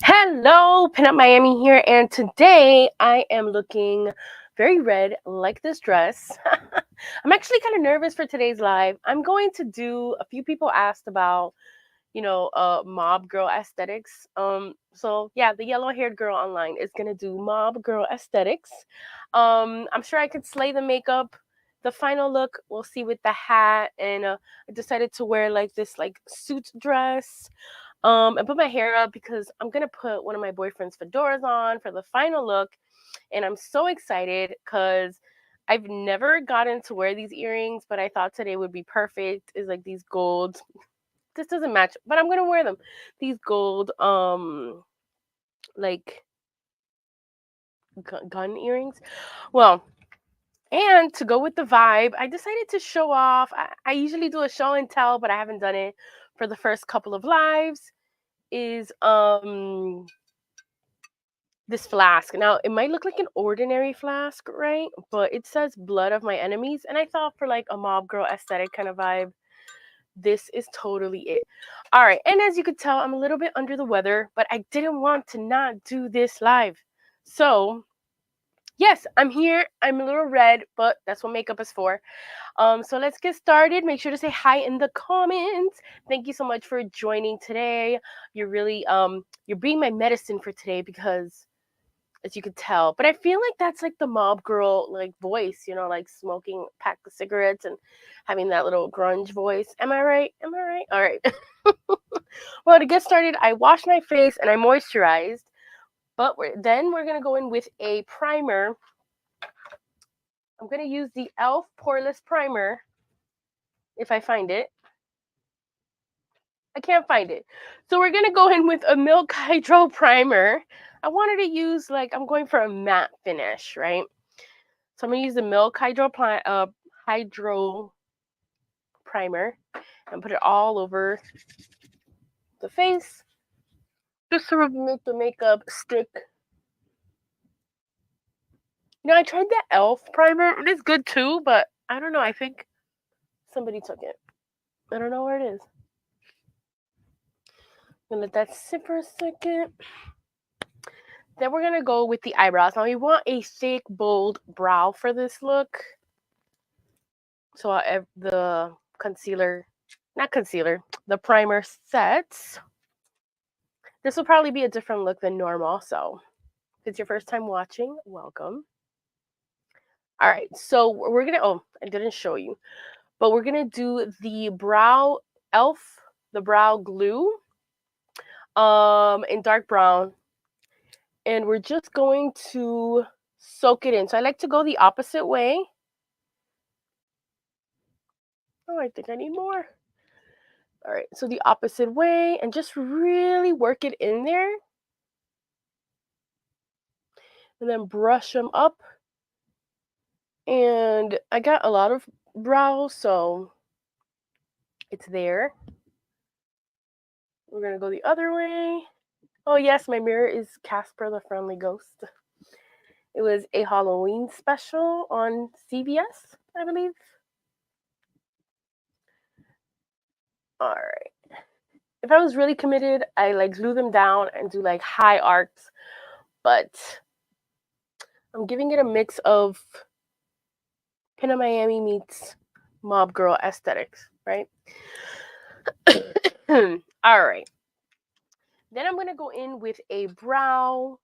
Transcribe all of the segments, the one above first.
Hello, Pinup Miami here, and today I am looking very red like this dress. I'm actually kind of nervous for today's live. I'm going to do a few people asked about, mob girl aesthetics. So yeah, the yellow-haired girl online is gonna do mob girl aesthetics. I'm sure I could slay the makeup. The final look, we'll see with the hat, and I decided to wear like this suit dress. And put my hair up because I'm gonna put one of my boyfriend's fedoras on for the final look, and I'm so excited because I've never gotten to wear these earrings, but I thought today would be perfect. Is like these gold. This doesn't match, but I'm gonna wear them. These gold, like gun earrings. Well, and to go with the vibe, I decided to show off. I usually do a show and tell, but I haven't done it for the first couple of lives. Is this flask. Now, it might look like an ordinary flask, right? But it says blood of my enemies. And I thought for like a mob girl aesthetic kind of vibe, this is totally it. All right. And as you could tell, I'm a little bit under the weather, but I didn't want to not do this live. So, yes, I'm here. I'm a little red, but that's what makeup is for. So let's get started. Make sure to say hi in the comments. Thank you so much for joining today. You're really you're being my medicine for today because as you could tell. But I feel like that's like the mob girl like voice, like smoking a pack of cigarettes and having that little grunge voice. Am I right? Am I right? All right. Well, to get started, I washed my face and I moisturized. But then we're going to go in with a primer. I'm going to use the e.l.f. Poreless Primer if I find it. I can't find it. So we're going to go in with a Milk Hydro Primer. I wanted to use, I'm going for a matte finish, right? So I'm going to use the Milk Hydro Primer and put it all over the face. Just to make the makeup stick. I tried that e.l.f. primer. It is good too, but I don't know. I think somebody took it. I don't know where it is. I'm going to let that sit for a second. Then we're going to go with the eyebrows. Now, you want a thick, bold brow for this look. So the the primer sets. This will probably be a different look than normal. So if it's your first time watching, welcome. All right. So we're going to, I didn't show you, but we're going to do the brow e.l.f. the brow glue in dark brown. And we're just going to soak it in. So I like to go the opposite way. Oh, I think I need more. All right, so the opposite way and just really work it in there. And then brush them up. And I got a lot of brows, so it's there. We're going to go the other way. Oh, yes, my mirror is Casper the Friendly Ghost. It was a Halloween special on CBS, I believe. All right. If I was really committed, I glue them down and do high arcs. But I'm giving it a mix of Pinup Miami meets mob girl aesthetics, right? All right. Then I'm going to go in with a brow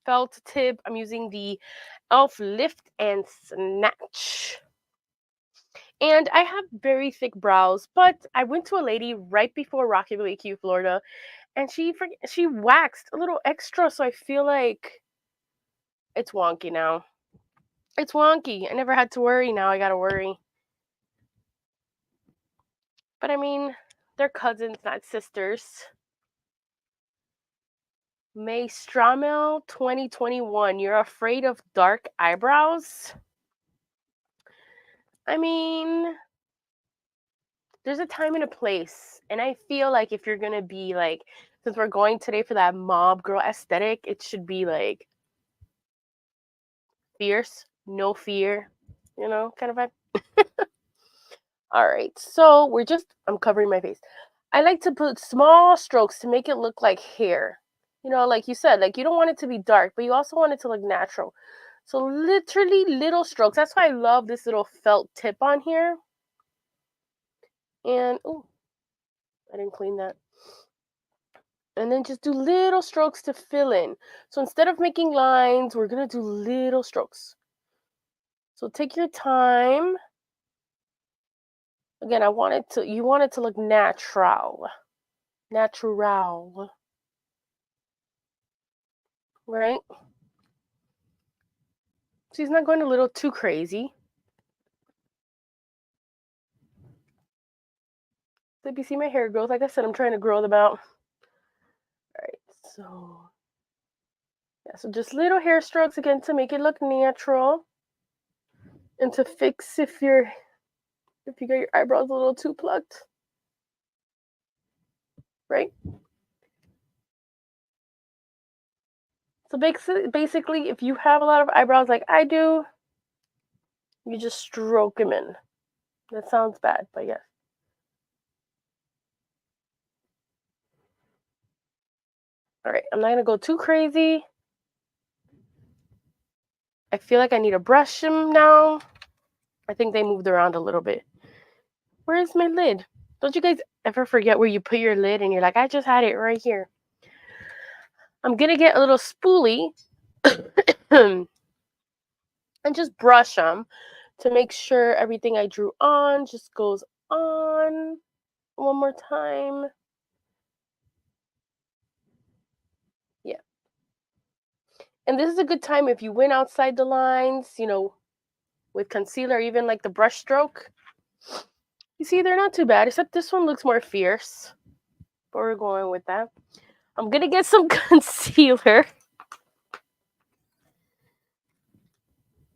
felt tip. I'm using the e.l.f. Lift and Snatch. And I have very thick brows, but I went to a lady right before Rockabillaque, Florida, and she waxed a little extra, so I feel like it's wonky now. It's wonky. I never had to worry. Now I got to worry. But I mean, they're cousins, not sisters. May Stramel 2021. You're afraid of dark eyebrows? I mean, there's a time and a place. And I feel like if you're going to be since we're going today for that mob girl aesthetic, it should be fierce, no fear, kind of vibe. All right, so I'm covering my face. I like to put small strokes to make it look like hair. Like you said, like you don't want it to be dark, but you also want it to look natural. So literally little strokes. That's why I love this little felt tip on here. And oh, I didn't clean that. And then just do little strokes to fill in. So instead of making lines, we're gonna do little strokes. So take your time. Again, you want it to look natural. Natural. Right? She's not going a little too crazy. So if you see my hair growth, like I said, I'm trying to grow them out. All right, so yeah, so just little hair strokes again to make it look natural, and to fix if you got your eyebrows a little too plucked, right? So basically, if you have a lot of eyebrows like I do, you just stroke them in. That sounds bad, but yes. All right, I'm not gonna go too crazy. I feel like I need to brush them now. I think they moved around a little bit. Where's my lid? Don't you guys ever forget where you put your lid and you're like, I just had it right here? I'm gonna get a little spoolie and just brush them to make sure everything I drew on just goes on one more time. Yeah. And this is a good time if you went outside the lines, with concealer, even like the brush stroke. You see, they're not too bad, except this one looks more fierce. But we're going with that. I'm gonna get some concealer.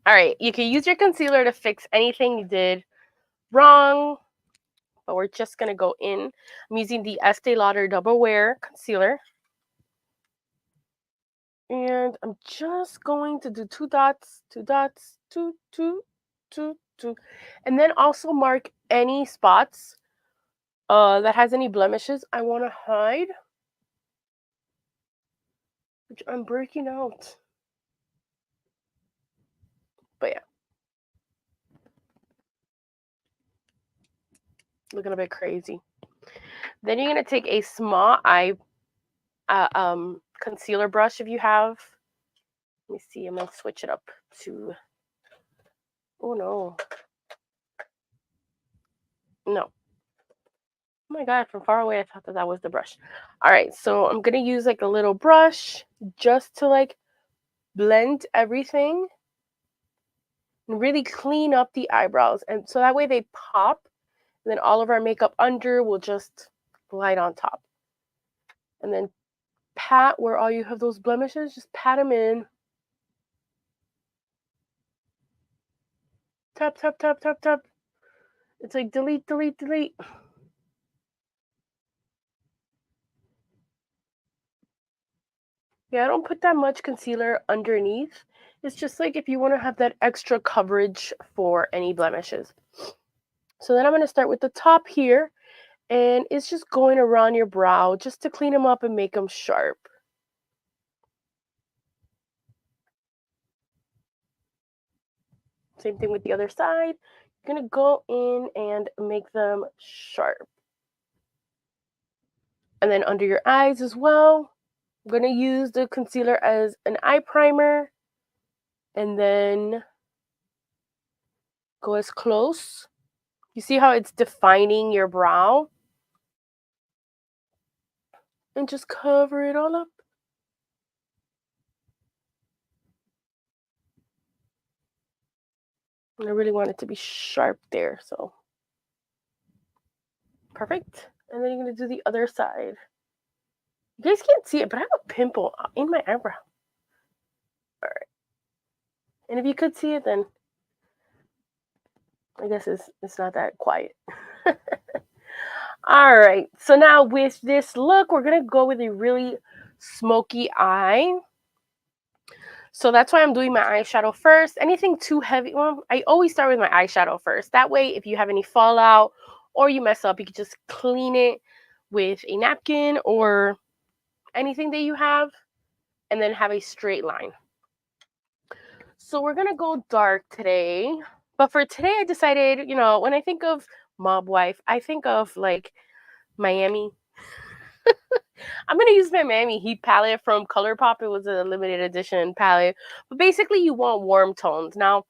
All right, you can use your concealer to fix anything you did wrong, but we're just gonna go in. I'm using the Estee Lauder Double Wear Concealer. And I'm just going to do 2 dots, 2 dots, 2, 2, 2, 2. And then also mark any spots that has any blemishes I want to hide, which I'm breaking out. But yeah, looking a bit crazy. Then you're gonna take a small concealer brush if you have. Let me see. I'm gonna switch it up to. Oh no. No. Oh my god! From far away, I thought that was the brush. All right, so I'm gonna use like a little brush just to like blend everything and really clean up the eyebrows, and so that way they pop, and then all of our makeup under will just glide on top. And then pat where all you have those blemishes, just pat them in. Tap, tap, tap, tap, tap. It's like delete, delete, delete. Yeah, I don't put that much concealer underneath. It's just like if you want to have that extra coverage for any blemishes. So then I'm going to start with the top here, and it's just going around your brow just to clean them up and make them sharp. Same thing with the other side. You're going to go in and make them sharp. And then under your eyes as well, I'm going to use the concealer as an eye primer, and then go as close. You see how it's defining your brow? And just cover it all up. And I really want it to be sharp there, so perfect. And then you're going to do the other side. You guys can't see it, but I have a pimple in my eyebrow. All right. And if you could see it, then I guess it's not that quiet. All right. So now with this look, we're going to go with a really smoky eye. So that's why I'm doing my eyeshadow first. Anything too heavy, well, I always start with my eyeshadow first. That way, if you have any fallout or you mess up, you can just clean it with a napkin or anything that you have, and then have a straight line. So we're gonna go dark today. But for today, I decided, when I think of mob wife, I think of like Miami. I'm gonna use my Miami Heat palette from ColourPop. It was a limited edition palette. But basically, you want warm tones. Now,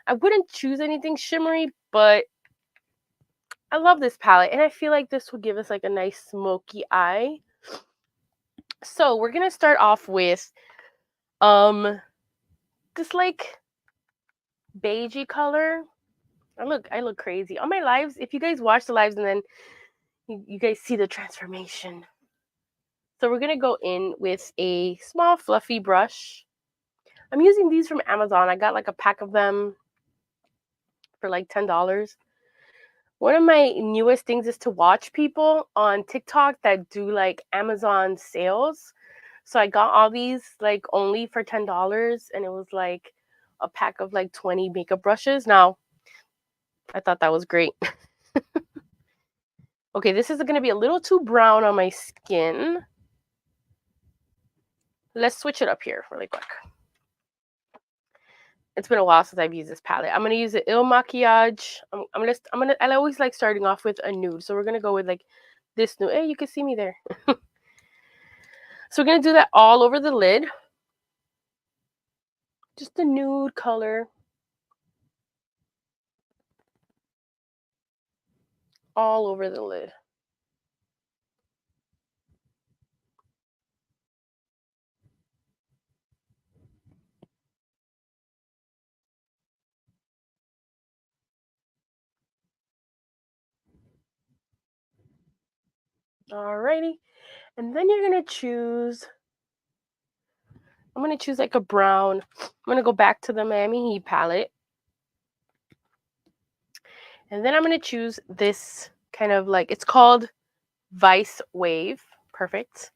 I wouldn't choose anything shimmery, but I love this palette, and I feel like this would give us like a nice smoky eye. So we're gonna start off with this like beigey color. I look crazy on my lives. If you guys watch the lives and then you guys see the transformation. So we're gonna go in with a small fluffy brush. I'm using these from Amazon. I got like a pack of them for like $10. One of my newest things is to watch people on TikTok that do like Amazon sales. So I got all these like only for $10, and it was like a pack of like 20 makeup brushes. Now, I thought that was great. Okay, this is going to be a little too brown on my skin. Let's switch it up here really quick. It's been a while since I've used this palette. I'm going to use the Il Maquillage. I always like starting off with a nude. So we're going to go with like this nude. Hey, you can see me there. So we're going to do that all over the lid. Just a nude color. All over the lid. Alrighty. And then you're going to choose, I'm going to choose like a brown. I'm going to go back to the Miami Heat palette. And then I'm going to choose this kind of like, it's called Vice Wave. Perfect.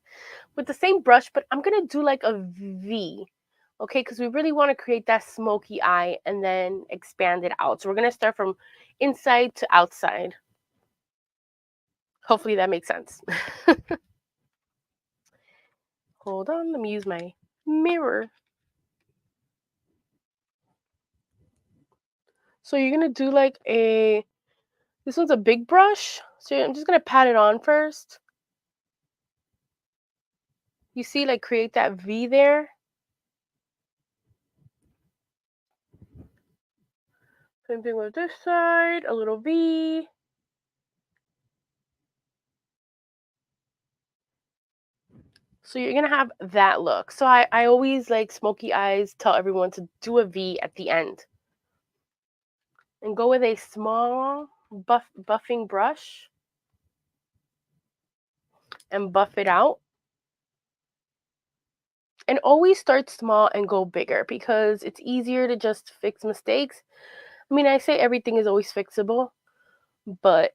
With the same brush, but I'm going to do like a V. Okay, because we really want to create that smoky eye and then expand it out. So we're going to start from inside to outside. Hopefully that makes sense. Hold on, let me use my mirror. So you're going to do like this one's a big brush. So I'm just going to pat it on first. You see, like create that V there. Same thing with this side, a little V. So you're going to have that look. So I always like smoky eyes, tell everyone to do a V at the end. And go with a small buffing brush and buff it out. And always start small and go bigger because it's easier to just fix mistakes. I mean, I say everything is always fixable, but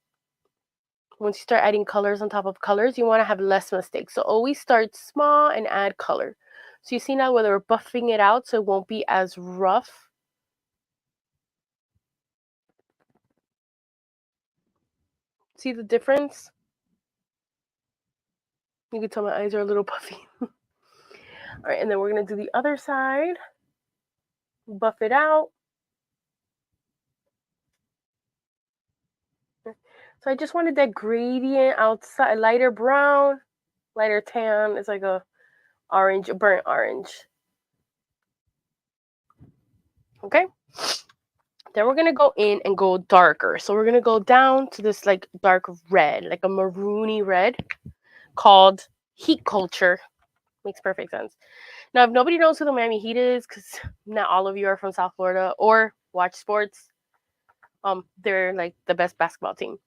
once you start adding colors on top of colors, you want to have less mistakes. So always start small and add color. So you see now whether we're buffing it out so it won't be as rough. See the difference? You can tell my eyes are a little puffy. All right, and then we're going to do the other side. Buff it out. So I just wanted that gradient outside, lighter brown, lighter tan. It's like a orange, a burnt orange. Okay. Then we're going to go in and go darker. So we're going to go down to this like dark red, like a maroony red called Heat Culture. Makes perfect sense. Now, if nobody knows who the Miami Heat is, because not all of you are from South Florida or watch sports, they're like the best basketball team.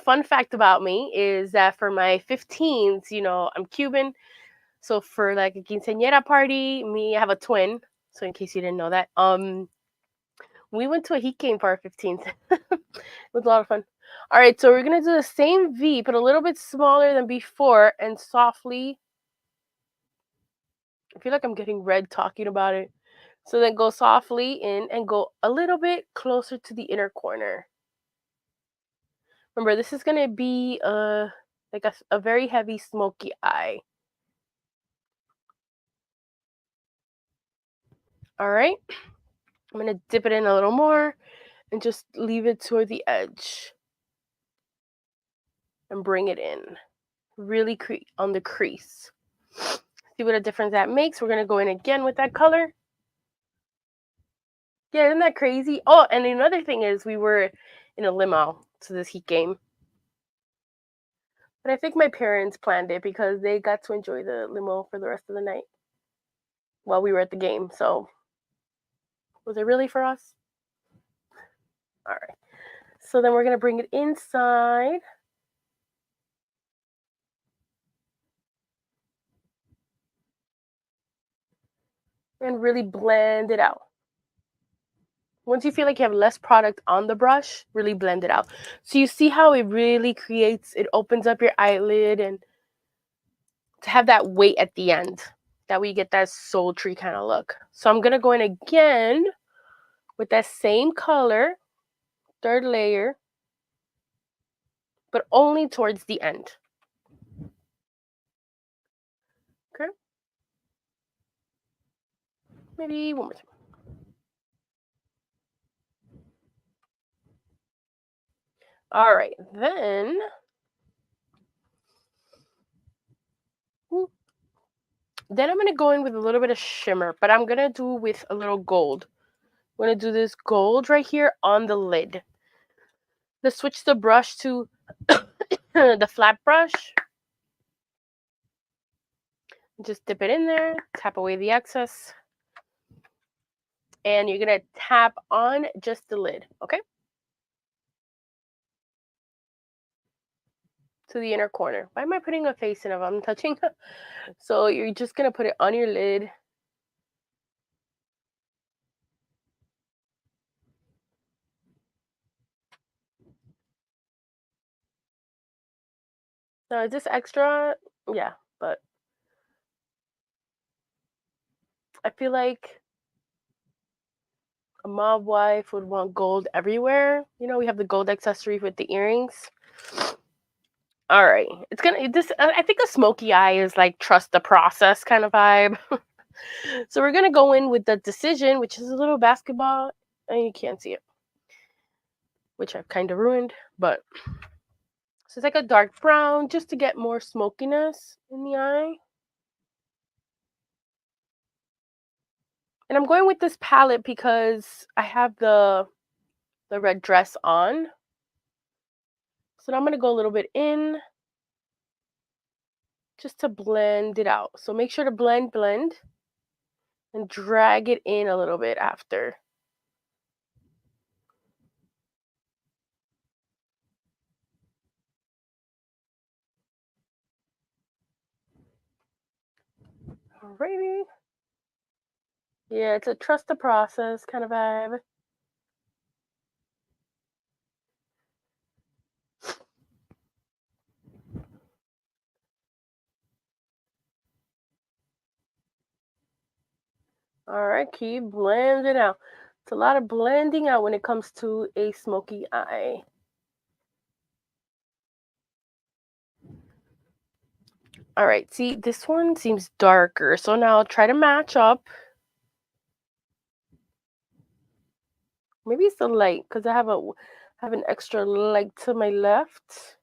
Fun fact about me is that for my 15s, I'm Cuban. So for like a quinceañera party, I have a twin. So in case you didn't know that, we went to a Heat game for our 15th. It was a lot of fun. All right, so we're gonna do the same V, but a little bit smaller than before, and softly. I feel like I'm getting red talking about it. So then go softly in and go a little bit closer to the inner corner. Remember, this is going to be like a very heavy smoky eye. All right. I'm going to dip it in a little more and just leave it toward the edge. And bring it in. Really on the crease. See what a difference that makes? We're going to go in again with that color. Yeah, isn't that crazy? Oh, and another thing is we were in a limo to this heat game. But I think my parents planned it because they got to enjoy the limo for the rest of the night while we were at the game. So, was it really for us? All right. So then we're going to bring it inside. And really blend it out. Once you feel like you have less product on the brush, really blend it out. So you see how it really it opens up your eyelid and to have that weight at the end. That way you get that sultry kind of look. So I'm going to go in again with that same color, third layer, but only towards the end. Okay. Maybe one more time. All right, then I'm going to go in with a little bit of shimmer, but I'm going to do with a little gold. I'm going to do this gold right here on the lid. Let's switch the brush to the flat brush. Just dip it in there, tap away the excess. And you're going to tap on just the lid, okay? To the inner corner. Why am I putting a face in if I'm touching? So you're just going to put it on your lid. Now, is this extra? Yeah, but I feel like a mob wife would want gold everywhere. You know, we have the gold accessory with the earrings. All right, I think a smoky eye is like trust the process kind of vibe. So we're gonna go in with the Decision, which is a little basketball, and you can't see it, which I've kind of ruined. But so it's like a dark brown, just to get more smokiness in the eye. And I'm going with this palette because I have the red dress on. So now I'm gonna go a little bit in, just to blend it out. So make sure to blend, and drag it in a little bit after. Alrighty. Yeah, it's a trust the process kind of vibe. Alright, keep blending out. It's a lot of blending out when it comes to a smoky eye. Alright, see, this one seems darker. So now I'll try to match up. Maybe it's the light, because I have an extra light to my left.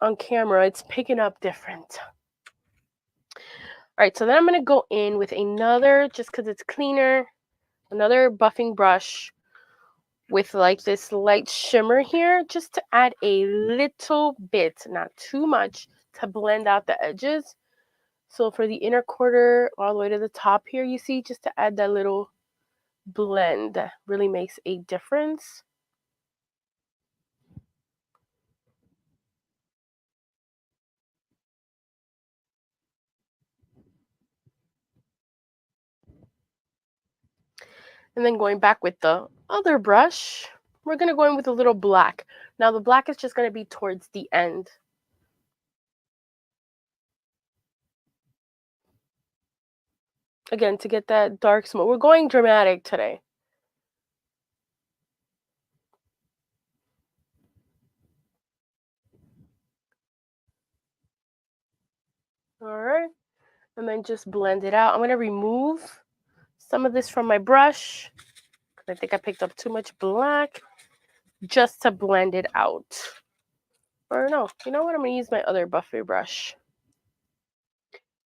On camera, it's picking up different. All right, so then I'm going to go in with another, just because it's cleaner, another buffing brush with like this light shimmer here, just to add a little bit, not too much, to blend out the edges. So for the inner quarter all the way to the top here, you see, just to add that little blend that really makes a difference. And then going back with the other brush, we're going to go in with a little black. Now the black is just going to be towards the end. Again, to get that dark smoke. We're going dramatic today. All right. And then just blend it out. I'm going to remove some of this from my brush because I think I picked up too much black just to blend it out. Or no, you know what? I'm going to use my other buffer brush.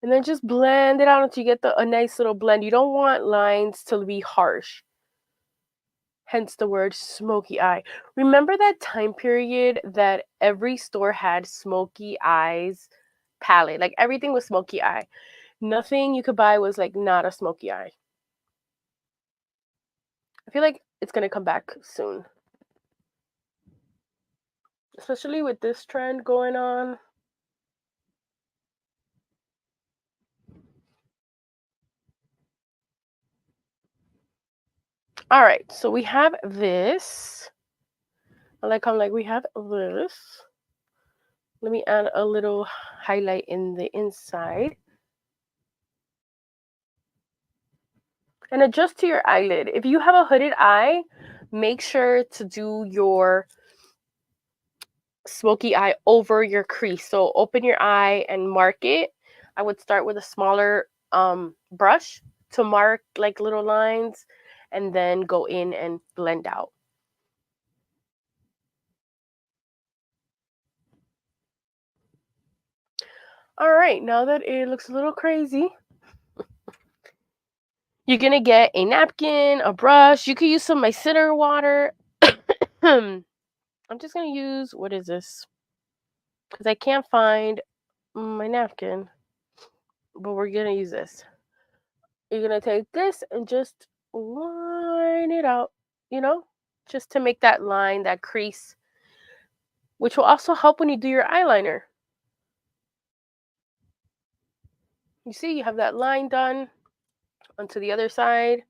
And then just blend it out until you get a nice little blend. You don't want lines to be harsh. Hence the word smoky eye. Remember that time period that every store had smoky eyes palette? Like everything was smoky eye. Nothing you could buy was like not a smoky eye. I feel like it's going to come back soon. Especially with this trend going on. All right, so we have this. I like how we have this. Let me add a little highlight in the inside. And adjust to your eyelid. If you have a hooded eye, make sure to do your smoky eye over your crease. So open your eye and mark it. I would start with a smaller brush to mark like little lines and then go in and blend out. All right, now that it looks a little crazy, you're going to get a napkin, a brush. You could use some micellar water. I'm just going to use, what is this? Because I can't find my napkin. But we're going to use this. You're going to take this and just line it out, you know, just to make that line, that crease, which will also help when you do your eyeliner. You see, you have that line done onto the other side.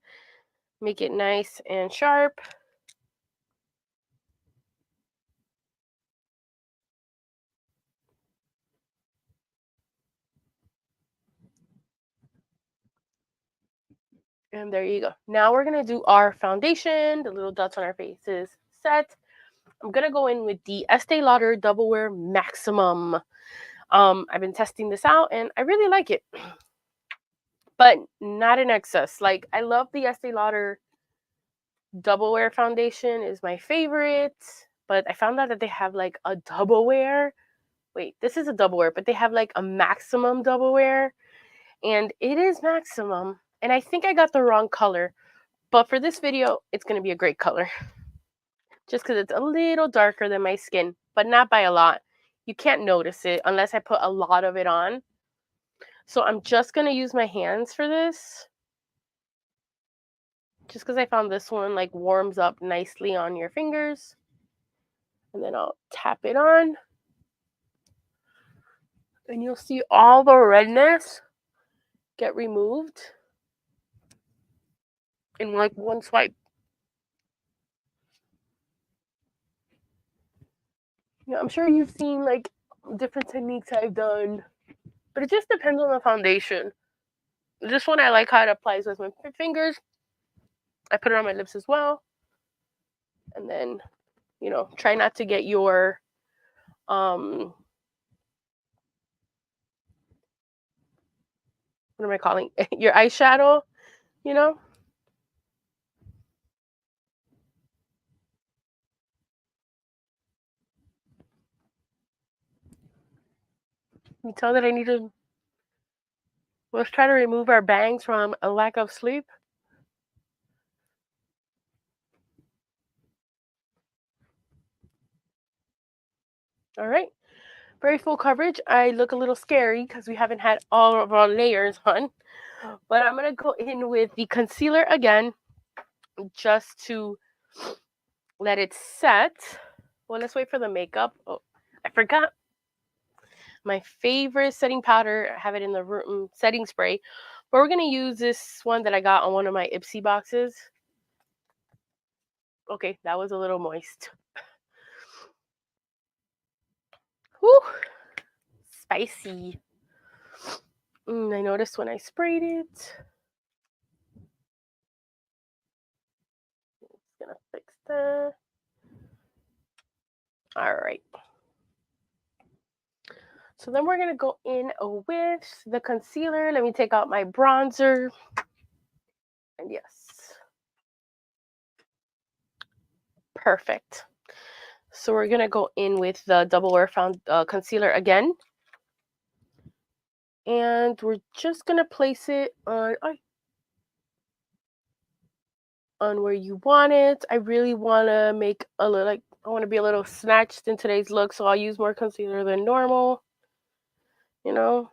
Make it nice and sharp. And there you go. Now we're going to do our foundation, the little dots on our faces set. I'm going to go in with the Estee Lauder Double Wear Maximum. I've been testing this out and I really like it. But not in excess. Like, I love the Estee Lauder Double Wear foundation is my favorite. But I found out that they have like a double wear. Wait, this is a double wear, but they have like a maximum double wear. And it is maximum. And I think I got the wrong color. But for this video, it's going to be a great color. Just because it's a little darker than my skin, but not by a lot. You can't notice it unless I put a lot of it on. So I'm just going to use my hands for this. Just because I found this one like warms up nicely on your fingers. And then I'll tap it on. And you'll see all the redness get removed in like one swipe. Yeah, I'm sure you've seen like different techniques I've done, but it just depends on the foundation. This one I like how it applies with my fingers. I put it on my lips as well. And then, you know, try not to get your what am I calling your eyeshadow, you know? You tell that I need to let's try to remove our bangs from a lack of sleep. All right. Very full coverage. I look a little scary because we haven't had all of our layers on. But I'm going to go in with the concealer again just to let it set. Well, let's wait for the makeup. Oh, I forgot my favorite setting powder. I have it in the room, setting spray. But we're going to use this one that I got on one of my Ipsy boxes. Okay, that was a little moist. Whew. Spicy. I noticed when I sprayed it. All right. So then we're going to go in with the concealer. Let me take out my bronzer. And yes. Perfect. So we're going to go in with the Double Wear concealer again. And we're just going to place it on where you want it. I really want to make a little, like, I want to be a little snatched in today's look, so I'll use more concealer than normal, you know.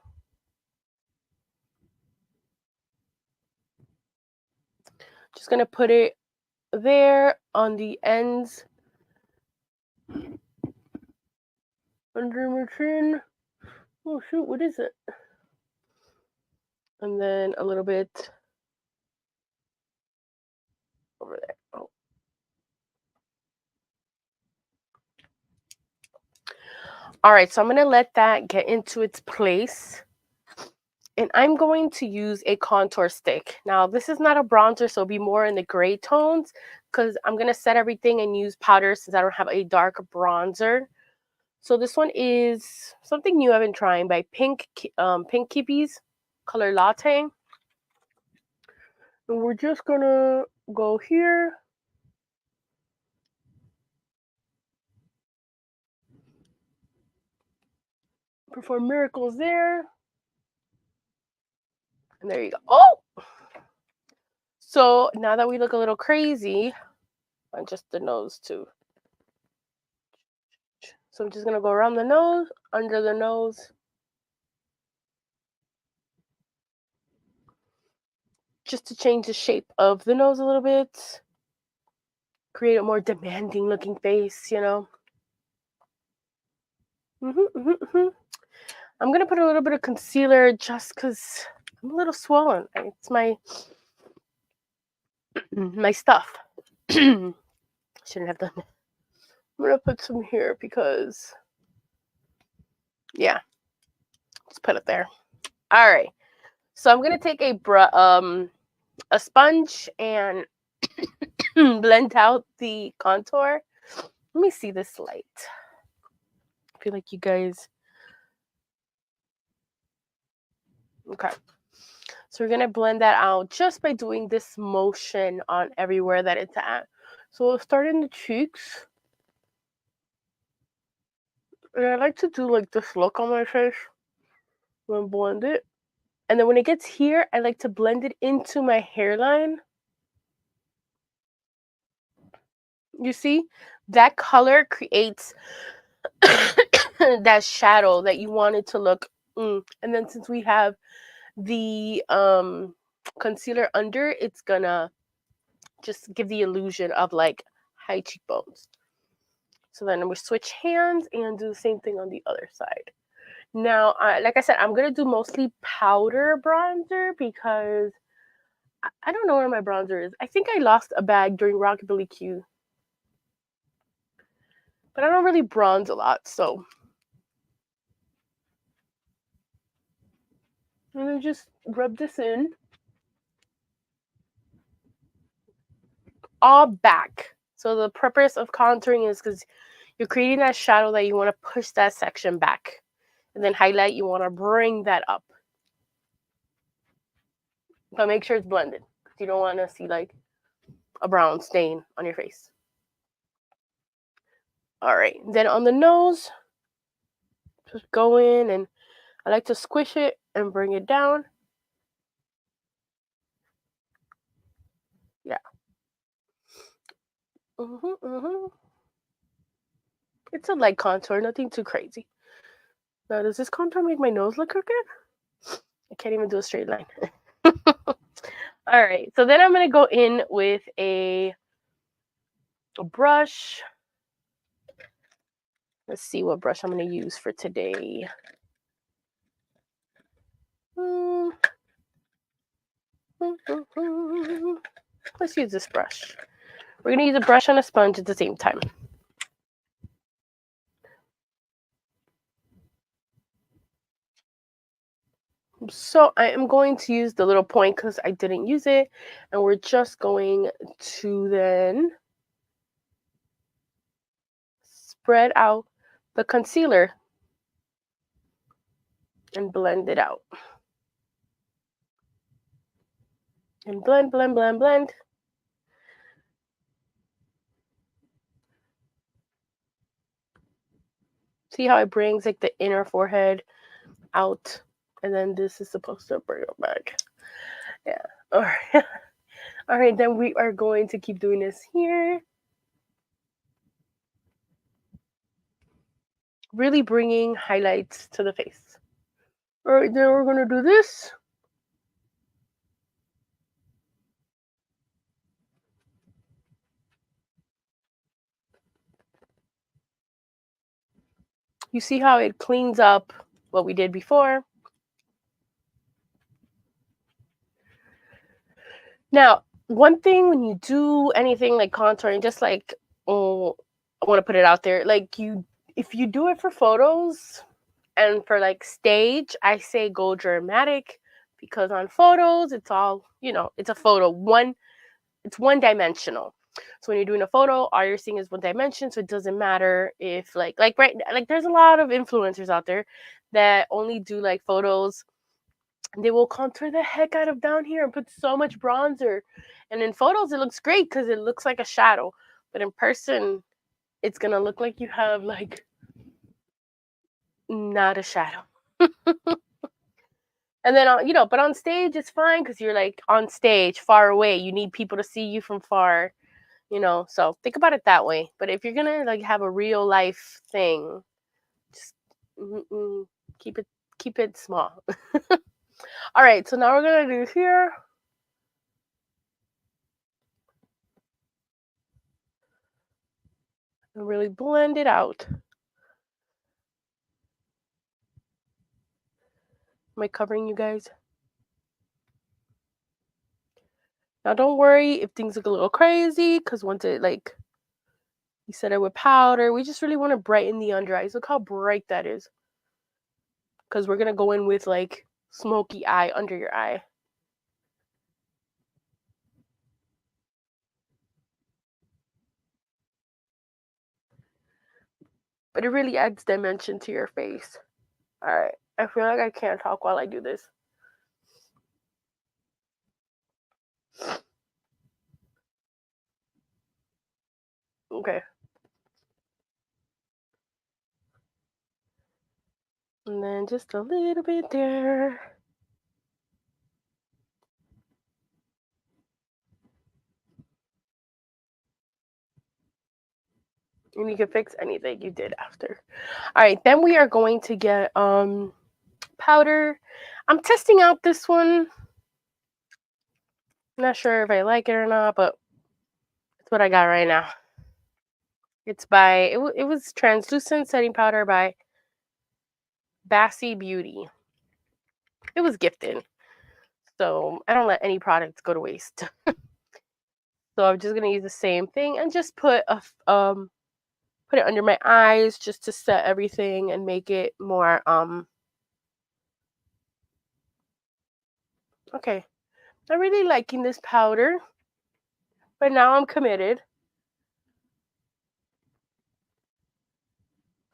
Just going to put it there on the ends. Under my chin. Oh, shoot, what is it? And then a little bit over there. Oh. All right, so I'm going to let that get into its place. And I'm going to use a contour stick. Now, this is not a bronzer, so it'll be more in the gray tones because I'm going to set everything and use powder since I don't have a dark bronzer. So this one is something new I've been trying by Pink Kippies Color Latte. And we're just going to go here. Perform miracles there. And there you go. Oh! So now that we look a little crazy on just the nose too. So I'm just going to go around the nose, under the nose. Just to change the shape of the nose a little bit. Create a more demanding looking face, you know. I'm going to put a little bit of concealer just because I'm a little swollen. It's my stuff. Shouldn't have done that. I'm going to put some here because, yeah, just put it there. All right. So I'm going to take a sponge and blend out the contour. Let me see this light. I feel like you guys. Okay. So we're going to blend that out just by doing this motion on everywhere that it's at. So we'll start in the cheeks. And I like to do like this look on my face. Then blend it. And then when it gets here, I like to blend it into my hairline. You see? That color creates that shadow that you want it to look. And then since we have the concealer under, it's gonna just give the illusion of like high cheekbones. So then we switch hands and do the same thing on the other side. Now, like I said, I'm gonna do mostly powder bronzer because I don't know where my bronzer is. I think I lost a bag during Rockabillaque, but I don't really bronze a lot, so I'm gonna just rub this in all back. So the purpose of contouring is because you're creating that shadow that you want to push that section back. And then highlight, you want to bring that up. But make sure it's blended because you don't want to see like a brown stain on your face. All right. Then on the nose, just go in and I like to squish it and bring it down. Yeah. It's a light contour, nothing too crazy. Now, does this contour make my nose look crooked? I can't even do a straight line. All right, so then I'm going to go in with a brush. Let's see what brush I'm going to use for today. Let's use this brush. We're going to use a brush and a sponge at the same time. So I am going to use the little point because I didn't use it. And we're just going to then spread out the concealer and blend it out. And blend, blend, blend, blend. See how it brings like the inner forehead out, and then this is supposed to bring it back. Yeah. All right. All right, then we are going to keep doing this here. Really bringing highlights to the face. All right, then we're going to do this. You see how it cleans up what we did before. Now, one thing when you do anything like contouring, just like, oh, I want to put it out there, like if you do it for photos and for like stage, I say go dramatic, because on photos, it's all, it's a photo. It's one dimensional. So when you're doing a photo, all you're seeing is one dimension. So it doesn't matter if like there's a lot of influencers out there that only do like photos. They will contour the heck out of down here and put so much bronzer. And in photos, it looks great because it looks like a shadow. But in person, it's going to look like you have like not a shadow. And then, but on stage, it's fine because you're like on stage, far away. You need people to see you from far, So think about it that way. But if you're going to like have a real life thing, just keep it small. All right, so now we're going to do here. And really blend it out. Am I covering you guys? Now don't worry if things look a little crazy, because once it like you set it with powder, we just really want to brighten the under eyes. Look how bright that is. Because we're gonna go in with like smoky eye under your eye. But it really adds dimension to your face. Alright. I feel like I can't talk while I do this. Okay. And then just a little bit there. And you can fix anything you did after. Alright, then we are going to get powder. I'm testing out this one. I'm not sure if I like it or not, but it's what I got right now. It's by it was translucent setting powder by Bassy Beauty. It was gifted, so I don't let any products go to waste. So I'm just gonna use the same thing and just put put it under my eyes just to set everything and make it more okay. I'm really liking this powder, but now I'm committed.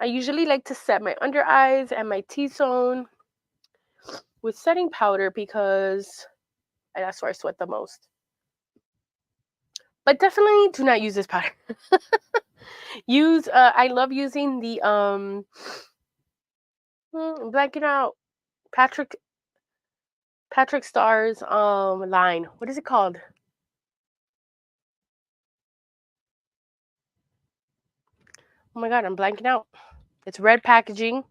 I usually like to set my under eyes and my T-zone with setting powder because that's where I sweat the most. But definitely do not use this powder. Use I love using the I'm blanking out Patrick Starr's line. What is it called? Oh my god, I'm blanking out. It's red packaging.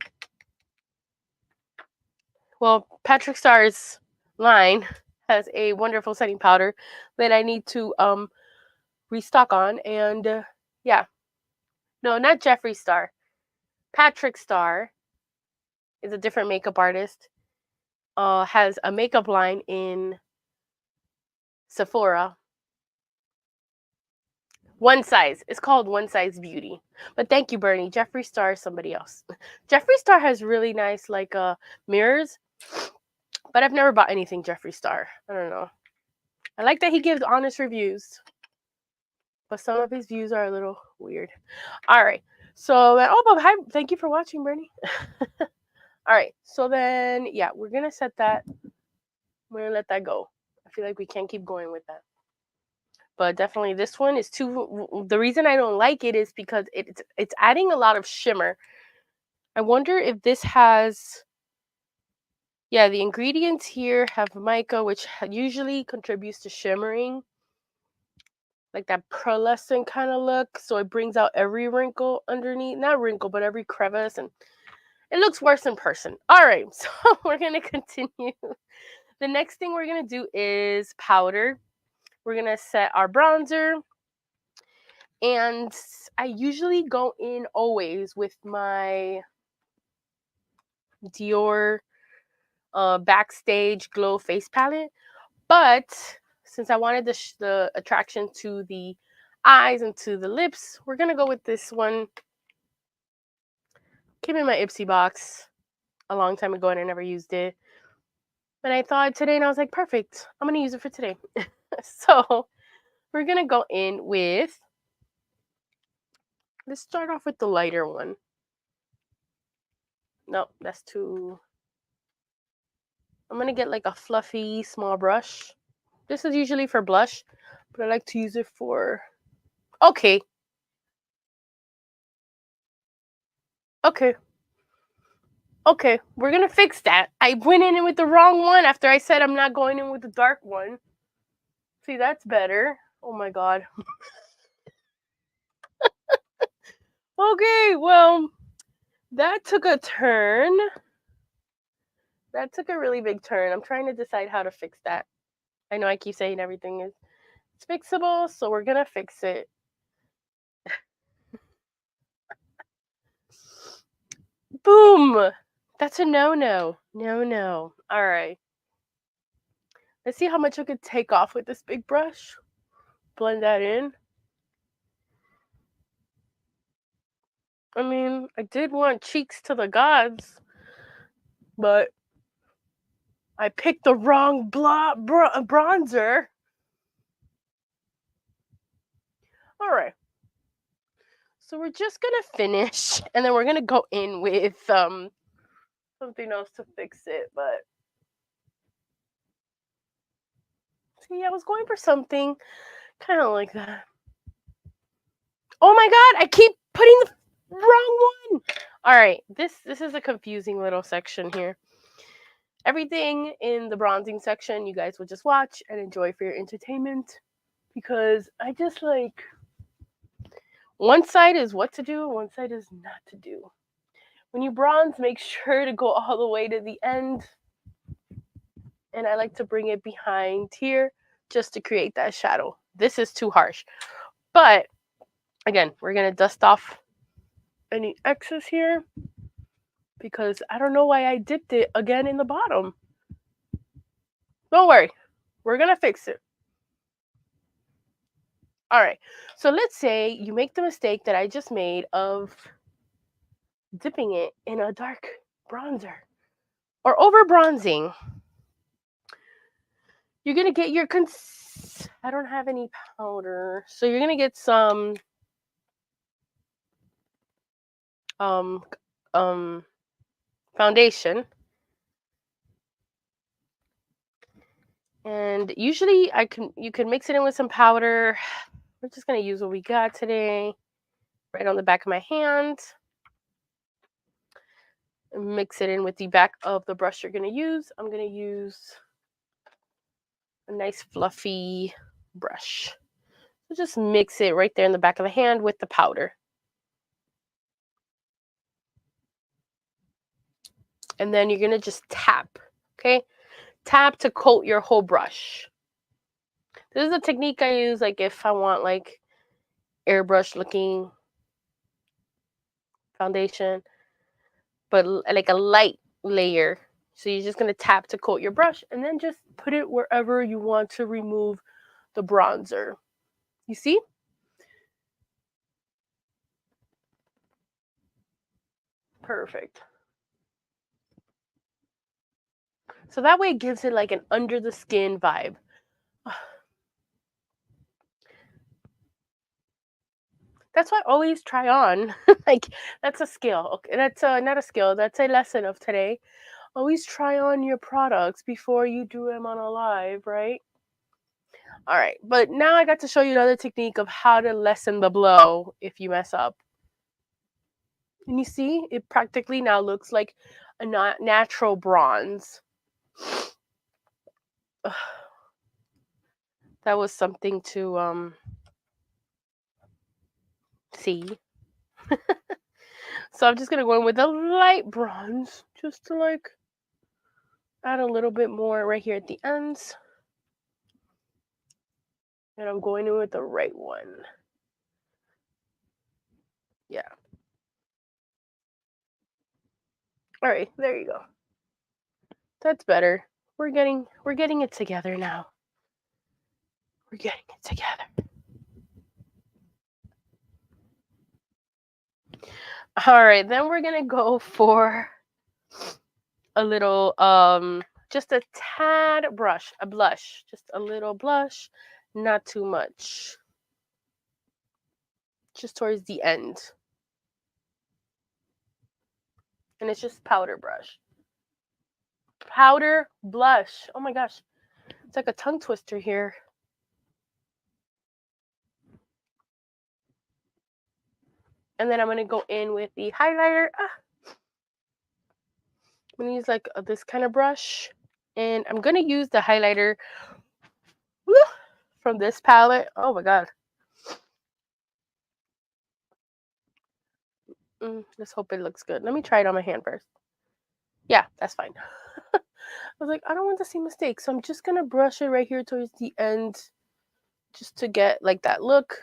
Well, Patrick Starr's line has a wonderful setting powder that I need to restock on, and yeah. No, not Jeffree Star. Patrick Starr is a different makeup artist. Has a makeup line in Sephora. One Size. It's called One Size Beauty. But thank you, Bernie. Jeffree Star is somebody else. Jeffree Star has really nice like mirrors, but I've never bought anything Jeffree Star. I don't know. I like that he gives honest reviews, but some of his views are a little weird. All right. So, but hi, thank you for watching, Bernie. All right, so then, yeah, we're gonna set that. We're gonna let that go. I feel like we can't keep going with that. But definitely, this one is too. The reason I don't like it is because it's adding a lot of shimmer. I wonder if this has. Yeah, the ingredients here have mica, which usually contributes to shimmering, like that pearlescent kind of look. So it brings out every wrinkle underneath. Not wrinkle, but every crevice. And it looks worse in person. All right, so we're going to continue. The next thing we're going to do is powder. We're going to set our bronzer. And I usually go in always with my Dior Backstage Glow Face Palette. But since I wanted the attraction to the eyes and to the lips, we're going to go with this one. Came in my Ipsy box a long time ago and I never used it. And I thought today, and I was like, perfect. I'm going to use it for today. So we're going to go in with, let's start off with the lighter one. No, that's too, I'm going to get like a fluffy small brush. This is usually for blush, but I like to use it for, okay. Okay, we're going to fix that. I went in with the wrong one after I said I'm not going in with the dark one. See, that's better. Oh my God. Okay, well, that took a turn. That took a really big turn. I'm trying to decide how to fix that. I know I keep saying everything is fixable, so we're going to fix it. Boom! That's a no-no. No-no. All right. Let's see how much I could take off with this big brush. Blend that in. I mean, I did want cheeks to the gods, but I picked the wrong bronzer. All right. So we're just going to finish, and then we're going to go in with something else to fix it. But see, I was going for something kind of like that. Oh my God, I keep putting the wrong one. All right, this is a confusing little section here. Everything in the bronzing section, you guys will just watch and enjoy for your entertainment, because I just like, one side is what to do, one side is not to do. When you bronze, make sure to go all the way to the end. And I like to bring it behind here just to create that shadow. This is too harsh. But again, we're going to dust off any excess here, because I don't know why I dipped it again in the bottom. Don't worry. We're going to fix it. All right. So let's say you make the mistake that I just made of dipping it in a dark bronzer or over bronzing. You're going to get your I don't have any powder. So you're going to get some foundation. And usually you can mix it in with some powder. We're just going to use what we got today. Right on the back of my hand. And mix it in with the back of the brush you're going to use. I'm going to use a nice fluffy brush. So just mix it right there in the back of the hand with the powder. And then you're going to just tap, okay? Tap to coat your whole brush. This is a technique I use like if I want like airbrush looking foundation, but like a light layer. So you're just going to tap to coat your brush and then just put it wherever you want to remove the bronzer. You see? Perfect. So that way it gives it like an under the skin vibe. That's why I always try on. Like, that's a skill. Okay, that's not a skill. That's a lesson of today. Always try on your products before you do them on a live, right? All right, but now I got to show you another technique of how to lessen the blow if you mess up. And you see, it practically now looks like a natural bronze. That was something to see. So I'm just gonna go in with a light bronze, just to like add a little bit more right here at the ends. And I'm going in with the right one. Yeah. All right, there you go. That's better. We're getting it together now. We're getting it together. All right, then we're gonna go for a little just a tad brush, a blush, just a little blush, not too much. Just towards the end. And it's just powder brush. Powder blush. Oh my gosh. It's like a tongue twister here. And then I'm going to go in with the highlighter. I'm going to use like this kind of brush. And I'm going to use the highlighter from this palette. Oh my god. Let's hope it looks good. Let me try it on my hand first. Yeah, that's fine. I was like, I don't want to see mistakes. So I'm just going to brush it right here towards the end. Just to get like that look.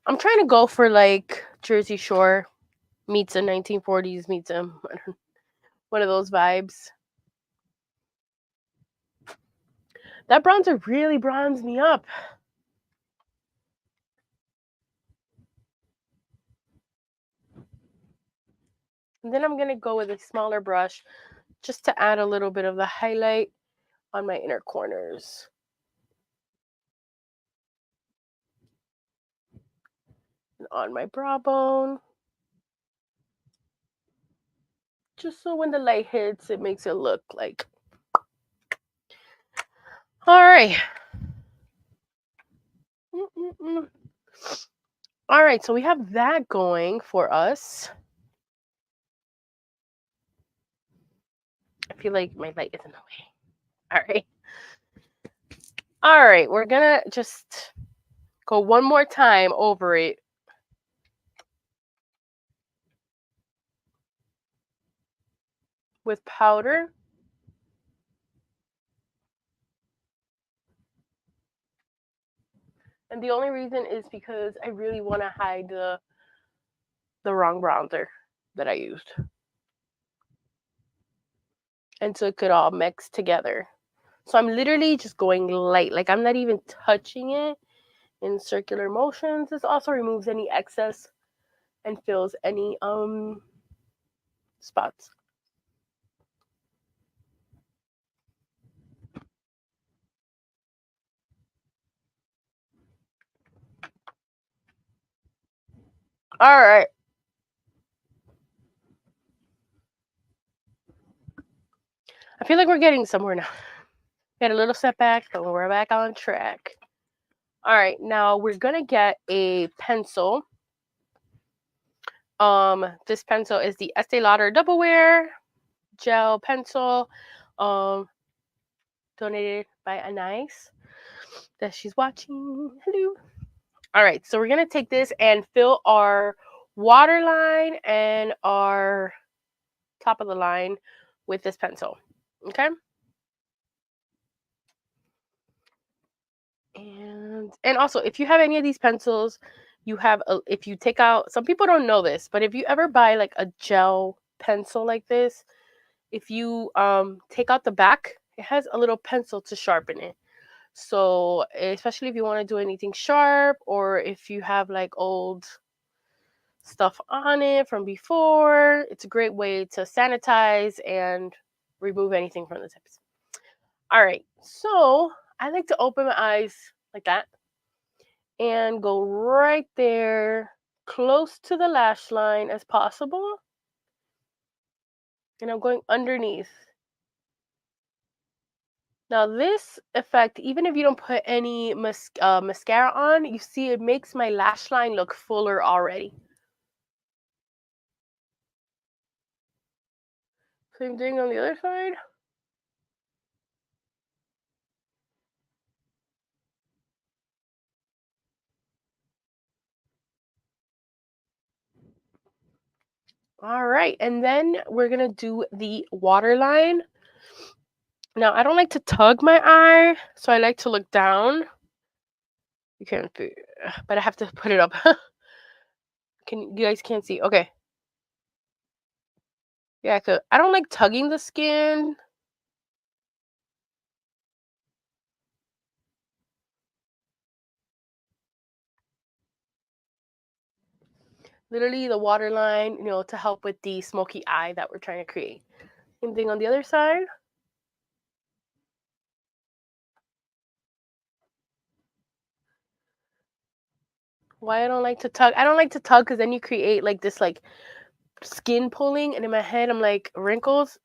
I'm trying to go for like Jersey Shore meets a 1940s meets a one of those vibes. That bronzer really bronzed me up. And then I'm going to go with a smaller brush just to add a little bit of the highlight on my inner corners. And on my brow bone. Just so when the light hits, it makes it look like. All right. All right, so we have that going for us. I feel like my light is in the way. All right. All right, we're going to just go one more time over it. With powder. And the only reason is because I really want to hide the wrong bronzer that I used. And so it could all mix together. So I'm literally just going light. Like I'm not even touching it in circular motions. This also removes any excess and fills any spots. All right. I feel like we're getting somewhere now. We had a little setback, but we're back on track. All right, now we're gonna get a pencil. This pencil is the Estee Lauder Double Wear gel pencil, donated by Anais that she's watching. Hello. All right, so we're gonna take this and fill our waterline and our top of the line with this pencil. Okay. And also, if you have any of these pencils, you have if you take out, some people don't know this, but if you ever buy like a gel pencil like this, if you take out the back, it has a little pencil to sharpen it. So especially if you want to do anything sharp, or if you have like old stuff on it from before, it's a great way to sanitize and remove anything from the tips. All right, so I like to open my eyes like that. And go right there, close to the lash line as possible. And I'm going underneath. Now this effect, even if you don't put any mascara on, you see it makes my lash line look fuller already. Same thing on the other side. All right, and then we're gonna do the waterline. Now I don't like to tug my eye, so I like to look down. You can't see, but I have to put it up. You guys can't see? Okay. Yeah, I don't like tugging the skin. Literally the waterline, to help with the smoky eye that we're trying to create. Same thing on the other side. Why I don't like to tug? I don't like to tug because then you create like this like skin pulling, and in my head I'm like, wrinkles.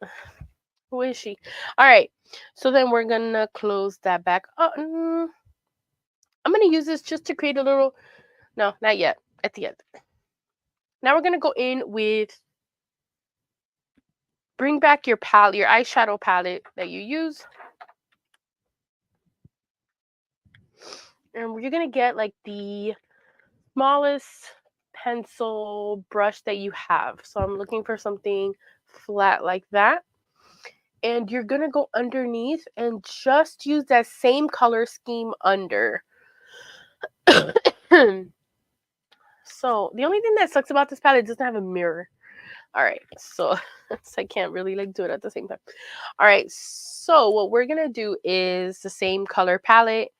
Who is she? All right. So then we're gonna close that back up. I'm gonna use this just to create a little. No, not yet. At the end. Now we're gonna go in with. Bring back your palette, your eyeshadow palette that you use. And you're going to get like the smallest pencil brush that you have. So I'm looking for something flat like that. And you're going to go underneath and just use that same color scheme under. So the only thing that sucks about this palette, it doesn't have a mirror. All right, so I can't really like do it at the same time. All right, so what we're gonna do is the same color palette,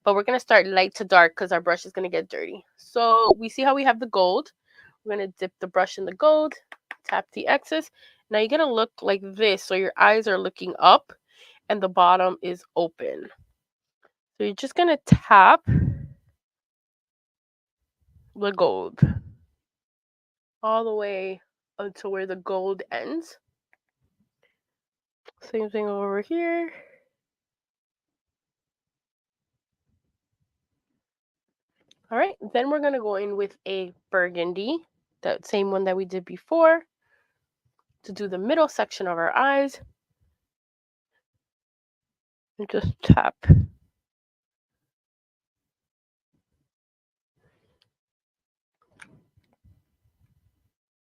but we're gonna start light to dark because our brush is gonna get dirty. So we see how we have the gold. We're gonna dip the brush in the gold, tap the excess. Now you're gonna look like this, so your eyes are looking up and the bottom is open. So you're just gonna tap the gold all the way until where the gold ends. Same thing over here. All right, then we're gonna go in with a burgundy, that same one that we did before, to do the middle section of our eyes. And just tap.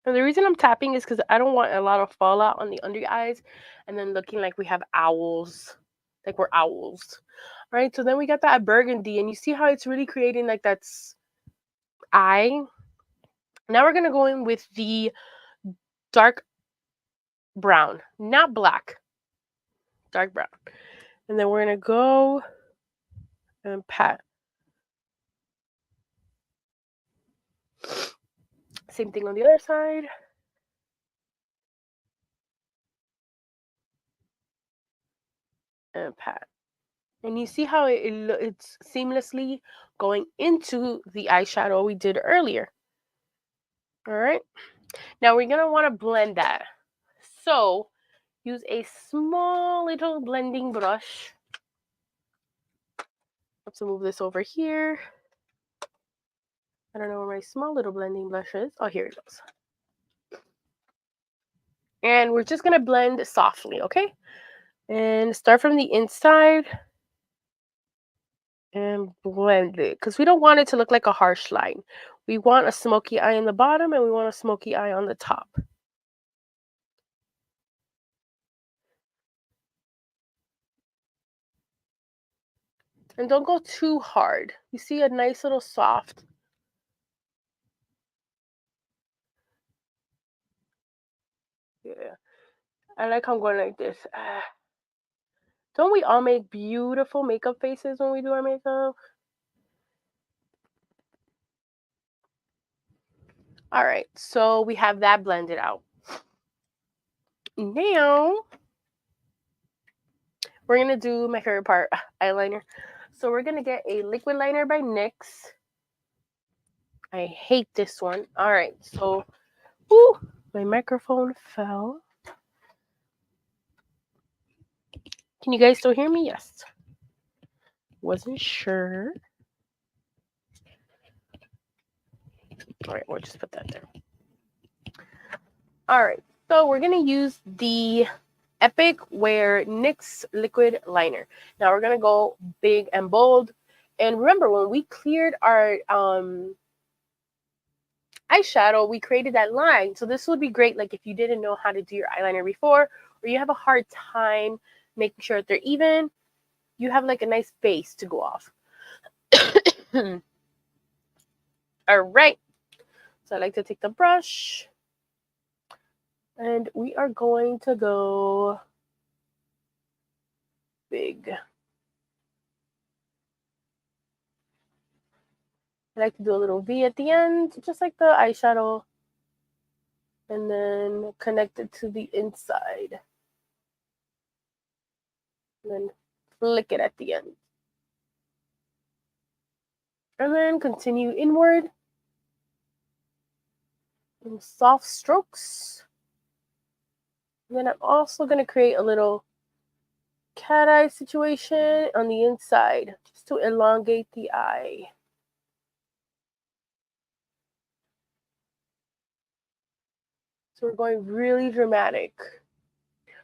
And the reason I'm tapping is because I don't want a lot of fallout on the under eyes and then looking like we have owls, like we're owls. All right, so then we got that burgundy, and you see how it's really creating like that eye. Now we're gonna go in with the dark brown, not black, dark brown. And then we're gonna go and pat. Same thing on the other side. And pat. And you see how it's seamlessly going into the eyeshadow we did earlier. All right. Now we're going to want to blend that. So use a small little blending brush. Let's move this over here. I don't know where my small little blending brush is. Oh, here it goes. And we're just going to blend softly, okay? And start from the inside and blend it, because we don't want it to look like a harsh line. We want a smoky eye in the bottom and we want a smoky eye on the top. And don't go too hard. You see a nice little soft. Yeah. I like how I'm going like this. Don't we all make beautiful makeup faces when we do our makeup? All right, so we have that blended out. Now, we're going to do my favorite part, eyeliner. So we're going to get a liquid liner by NYX. I hate this one. All right, so my microphone fell. Can you guys still hear me? Yes. Wasn't sure. All right, we'll just put that there. All right, so we're going to use the Epic Wear NYX liquid liner. Now we're going to go big and bold. And remember, when we cleared our eyeshadow, we created that line. So this would be great, like if you didn't know how to do your eyeliner before, or you have a hard time making sure that they're even, you have like a nice base to go off. All right. So I like to take the brush, and we are going to go big. I like to do a little V at the end, just like the eyeshadow, and then connect it to the inside. And then flick it at the end. And then continue inward in soft strokes. And then I'm also going to create a little cat eye situation on the inside, just to elongate the eye. So we're going really dramatic.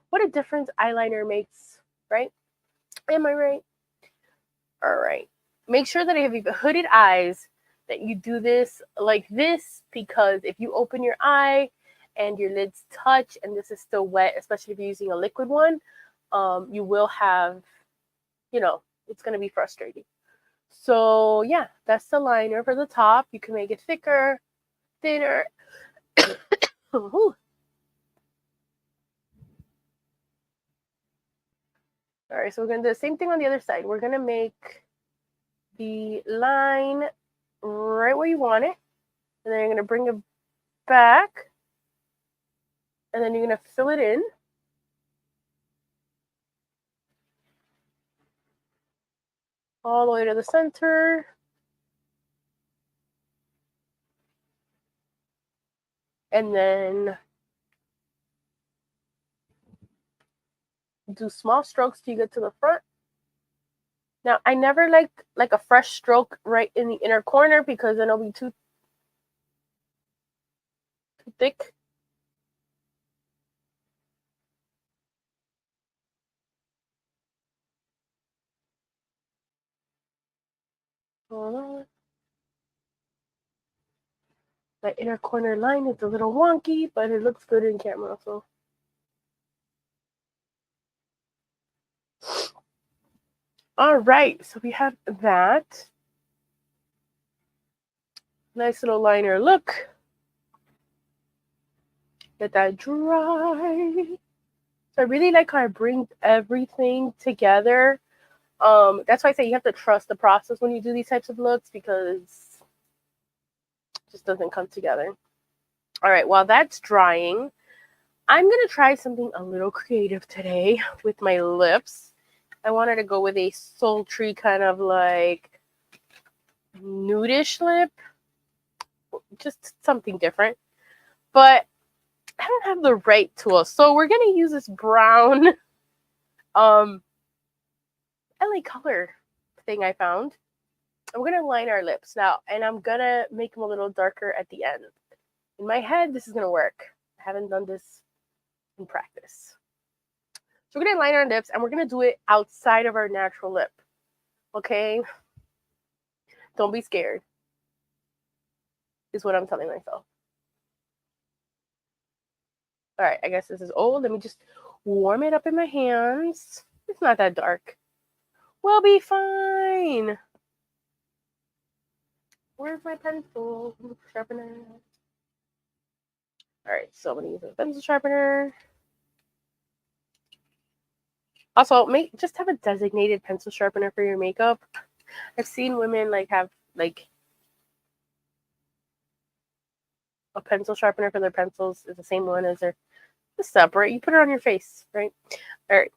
What a difference eyeliner makes, right? Am I right? All right. Make sure that if you have hooded eyes, that you do this like this, because if you open your eye and your lids touch and this is still wet, especially if you're using a liquid one, you will have, it's going to be frustrating. So yeah, that's the liner for the top. You can make it thicker, thinner. All right, so we're going to do the same thing on the other side. We're going to make the line right where you want it. And then you're going to bring it back. And then you're going to fill it in. All the way to the center. And then do small strokes till you get to the front. Now, I never like a fresh stroke right in the inner corner, because then it'll be too thick. Hold on. My inner corner line is a little wonky, but it looks good in camera. So, all right, so we have that. Nice little liner look. Let that dry. So I really like how I bring everything together. That's why I say you have to trust the process when you do these types of looks, because it just doesn't come together. All right, while that's drying, I'm going to try something a little creative today with my lips. I wanted to go with a sultry kind of like nudish lip. Just something different. But I don't have the right tool. So we're going to use this brown LA color thing I found. I'm going to line our lips now, and I'm going to make them a little darker at the end. In my head, this is going to work. I haven't done this in practice. So we're going to line our lips, and we're going to do it outside of our natural lip. Okay? Don't be scared, is what I'm telling myself. All right, I guess this is old. Let me just warm it up in my hands. It's not that dark. We'll be fine. Where's my pencil sharpener? All right, so I'm going to use a pencil sharpener. Also, just have a designated pencil sharpener for your makeup. I've seen women have a pencil sharpener for their pencils is the same one as their. Just separate. You put it on your face, right? All right.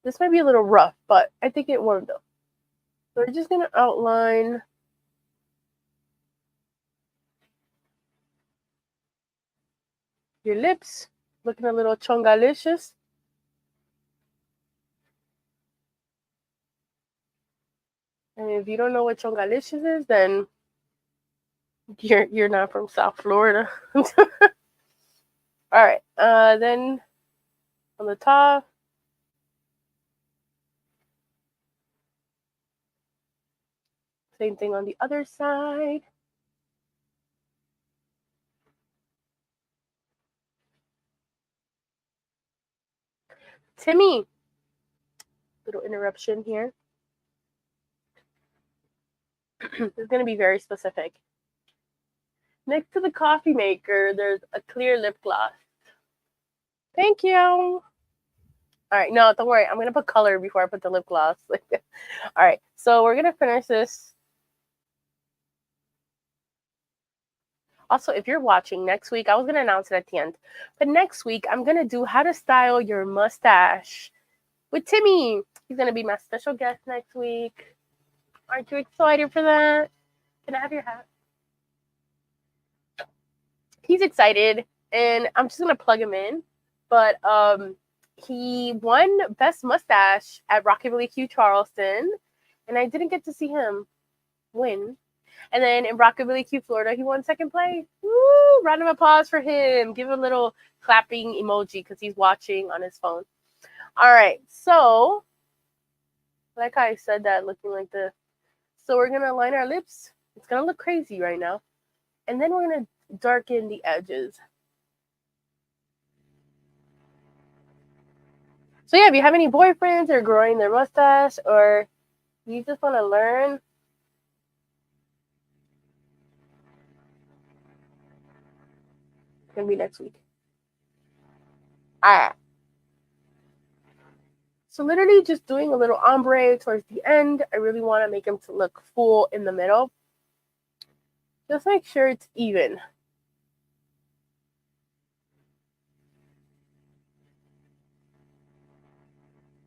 This might be a little rough, but I think it worked though. So we're just gonna outline your lips, looking a little chongalicious. And if you don't know what chongalicious is, then you're not from South Florida. All right. Then on the top, same thing on the other side. Timmy, little interruption here. This is going to be very specific. Next to the coffee maker, there's a clear lip gloss. Thank you. All right, no, don't worry. I'm going to put color before I put the lip gloss. All right, so we're going to finish this. Also, if you're watching next week, I was going to announce it at the end. But next week, I'm going to do how to style your mustache with Timmy. He's going to be my special guest next week. Aren't you excited for that? Can I have your hat? He's excited, and I'm just going to plug him in. But he won Best Mustache at Rockabillaque Charleston, and I didn't get to see him win. And then in Rockabillaque, Florida, he won second place. Woo! Round of applause for him. Give a little clapping emoji because he's watching on his phone. All right, so like I said that looking like this. So we're going to line our lips. It's going to look crazy right now. And then we're going to darken the edges. So yeah, if you have any boyfriends that are growing their mustache or you just want to learn, it's going to be next week. All right. So literally just doing a little ombre towards the end. I really want to make him to look full in the middle. Just make sure it's even.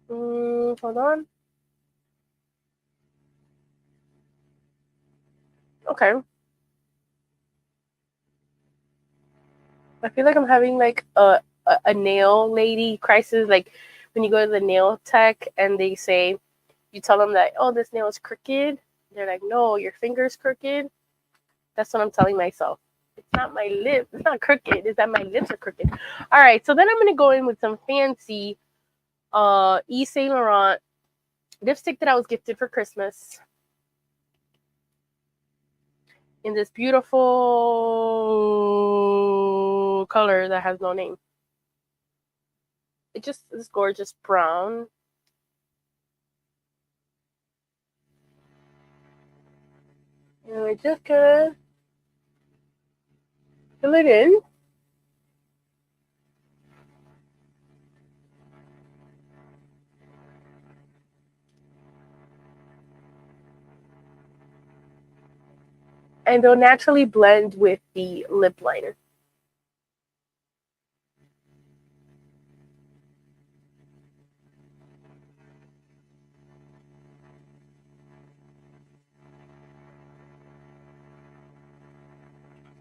Hold on. Okay. I feel like I'm having like a nail lady crisis. Like when you go to the nail tech and they say, you tell them that, oh, this nail is crooked. They're like, no, your finger's crooked. That's what I'm telling myself. It's not my lip. It's not crooked. It's that my lips are crooked. All right. So then I'm going to go in with some fancy Yves Saint Laurent lipstick that I was gifted for Christmas. In this beautiful color that has no name. It just is gorgeous brown. And we're just gonna fill it in. And they'll naturally blend with the lip liner.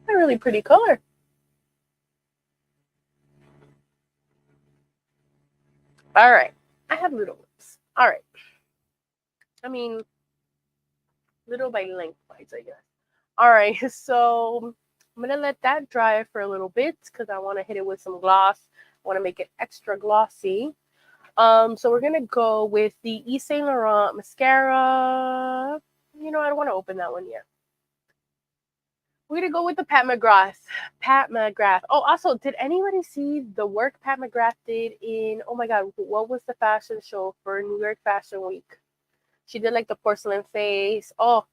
A really pretty color. All right. I have little lips. All right. I mean, little by lengthwise, I guess. All right. So I'm going to let that dry for a little bit because I want to hit it with some gloss. I want to make it extra glossy. So we're going to go with the Yves Saint Laurent mascara. You know, I don't want to open that one yet. We're going to go with the Pat McGrath. Pat McGrath. Oh, also, did anybody see the work Pat McGrath did in, oh my God, what was the fashion show for New York Fashion Week? She did like the porcelain face. Oh,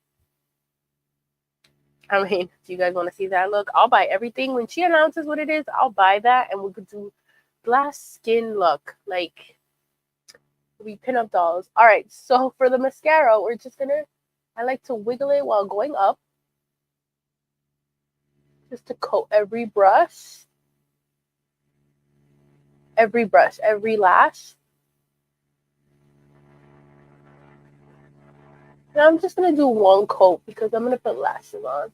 I mean, do you guys want to see that look? I'll buy everything. When she announces what it is, I'll buy that and we could do glass skin look. Like, we Pinup dolls. All right, so for the mascara, we're just going to, I like to wiggle it while going up. Just to coat every brush, every lash. Now I'm just going to do one coat because I'm going to put lashes on.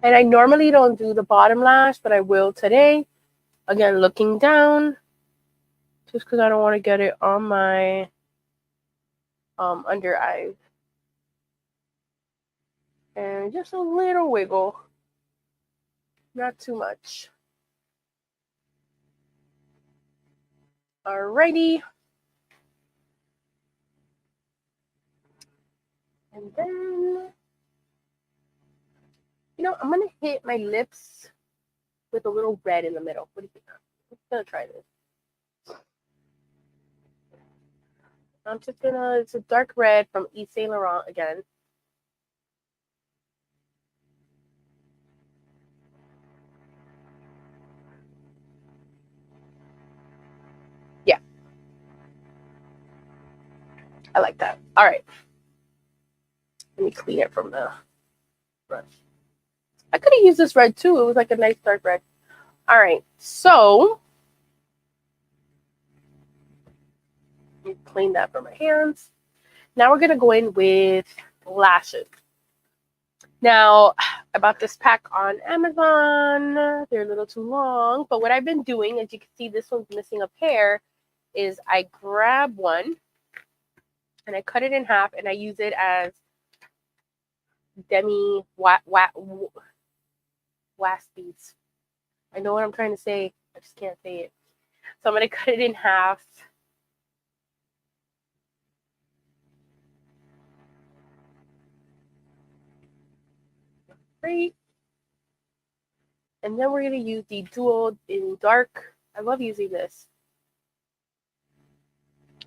And I normally don't do the bottom lash, but I will today. Again, looking down, just because I don't want to get it on my under eyes. And just a little wiggle. Not too much. Alrighty. And then, I'm going to hit my lips with a little red in the middle. What do you think? I'm going to try this. I'm just going to, it's a dark red from Yves Saint Laurent again. Yeah. I like that. All right. Let me clean it from the brush. I could have used this red too. It was like a nice dark red. All right. So, let me clean that from my hands. Now we're going to go in with lashes. Now, I bought this pack on Amazon. They're a little too long. But what I've been doing, as you can see, this one's missing a pair, is I grab one and I cut it in half and I use it as demi waspies. I know what I'm trying to say. I just can't say it. So I'm going to cut it in half. Great. And then we're going to use the duo in dark. I love using this.